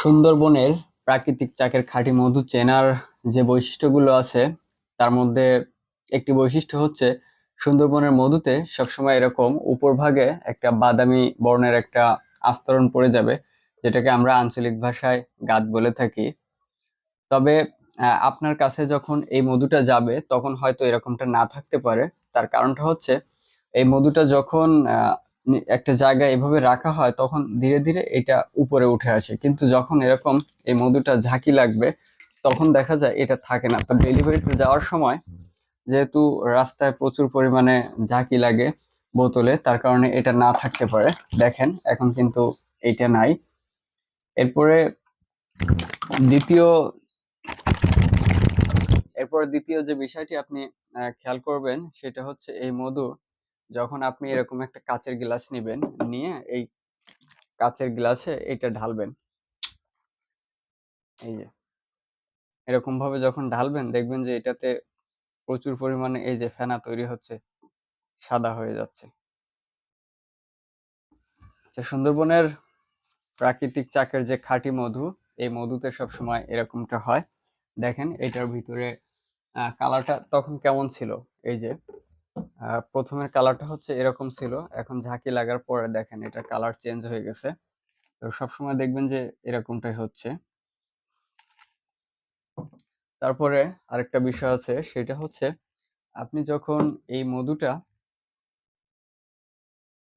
সুন্দরবনের প্রাকৃতিক চাকের খাঁটি মধু চেনার যে বৈশিষ্ট্যগুলো আছে তার মধ্যে একটি বৈশিষ্ট্য হচ্ছে সুন্দরবনের মধুতে সবসময় এরকম উপরভাগে একটা বাদামি বর্ণের একটা আস্তরণ পড়ে যাবে, যেটাকে আমরা আঞ্চলিক ভাষায় গাদ বলে থাকি। তবে আপনার কাছে যখন এই মধুটা যাবে তখন হয়তো এরকমটা না থাকতে পারে। তার কারণটা হচ্ছে এই মধুটা যখন একটা জায়গায় এভাবে রাখা হয় তখন ধীরে ধীরে এটা উপরে উঠে আসে, কিন্তু যখন এরকম এই মধুটা ঝাঁকি লাগবে তখন দেখা যায় এটা থাকে না। তো ডেলিভারিতে যাওয়ার সময় যেহেতু রাস্তায় প্রচুর পরিমাণে ঝাঁকি লাগে বোতলে, তার কারণে এটা না থাকতে পারে। দেখেন এখন কিন্তু এইটা নাই। এরপরে দ্বিতীয় দ্বিতীয় যে বিষয়টি আপনি খেয়াল করবেন সেটা হচ্ছে এই মধু যখন আপনি এরকম একটা কাচের গ্লাস নিবেন, নিয়ে এই কাচের গ্লাসে এটা ঢালবেন। এই যে এরকম ভাবে যখন ঢালবেন দেখবেন যে এটাতে প্রচুর পরিমাণে এই যে ফেনা তৈরি হচ্ছে, সাদা হয়ে যাচ্ছে। তো সুন্দরবনের প্রাকৃতিক চাকের যে খাঁটি মধু, এই মধুতে সবসময় এরকমটা হয়। দেখেন এটার ভিতরে কালারটা তখন কেমন ছিল। এই যে প্রথমের কালারটা হচ্ছে এরকম ছিল, এখন ঝাঁকি লাগার পরে দেখেন এটা কালার চেঞ্জ হয়ে গেছে। তো সবসময় দেখবেন যে এরকমটাই হচ্ছে। তারপরে আরেকটা বিষয় আছে, সেটা হচ্ছে আপনি যখন এই মধুটা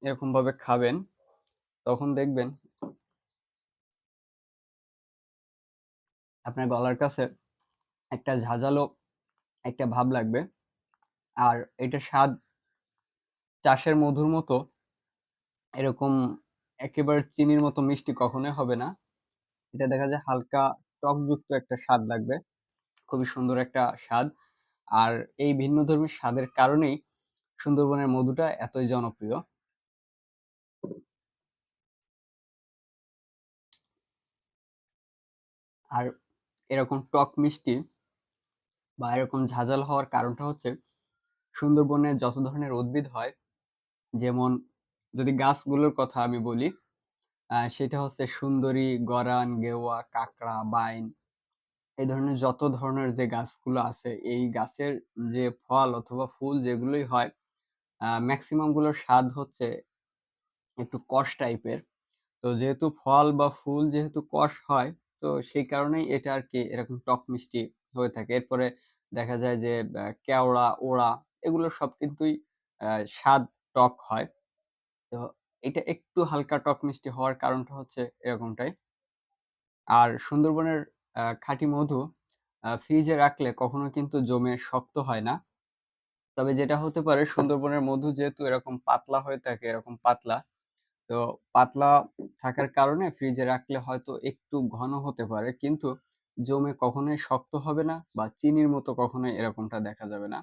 এরকম ভাবে খাবেন তখন দেখবেন আপনার গলার কাছে একটা ঝাঁঝালো একটা ভাব লাগবে। আর এটা স্বাদ চাষের মধুর মতো এরকম একেবারে চিনির মতো মিষ্টি কখনোই হবে না। এটা দেখা যায় হালকা টকযুক্ত একটা স্বাদ লাগবে, খুবই সুন্দর একটা স্বাদ। আর এই ভিন্নধর্মী স্বাদের কারণেই সুন্দরবনের মধুটা এতই জনপ্রিয়। আর এরকম টক মিষ্টি বা এরকম ঝাঁঝাল হওয়ার কারণটা হচ্ছে সুন্দরবনে যত ধরনের উদ্ভিদ হয়, যেমন যদি গাছগুলোর কথা আমি বলি, সেটা হচ্ছে সুন্দরী, গরান, গেওয়া, কাকড়া, বাইন, এই ধরনের যত ধরনের যে গাছগুলো আছে এই গাছের যে ফল অথবা ফুল যেগুলোই হয় ম্যাক্সিমাম গুলোর স্বাদ হচ্ছে একটু কষ টাইপের। তো যেহেতু ফল বা ফুল যেহেতু কষ হয়, তো সেই কারণেই এটা আর কি এরকম টক মিষ্টি হয়ে থাকে। এরপরে দেখা যায় যে কেওড়া, ওড়া এগুলো সব কিন্তুই স্বাদ টক হয়। তো এটা একটু হালকা টক মিষ্টি হওয়ার কারণটা হচ্ছে এরকমটাই। আর সুন্দরবনের খাঁটি মধু ফ্রিজে রাখলে কখনো কিন্তু জমে শক্ত হয় না। তবে যেটা হতে পারে সুন্দরবনের মধু যেহেতু এরকম পাতলা হয়ে থাকে, এরকম পাতলা, তো পাতলা থাকার কারণে ফ্রিজে রাখলে হয়তো একটু ঘন হতে পারে, কিন্তু জমে কখনোই শক্ত হবে না বা চিনির মতো কখনোই এরকমটা দেখা যাবে না।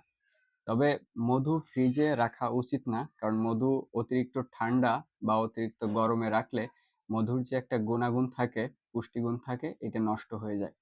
তবে মধু ফ্রিজে রাখা উচিত না, কারণ মধু অতিরিক্ত ঠান্ডা বা অতিরিক্ত গরমে রাখলে মধুর যে একটা গুণাগুণ থাকে, পুষ্টিগুণ থাকে, এটা নষ্ট হয়ে যায়।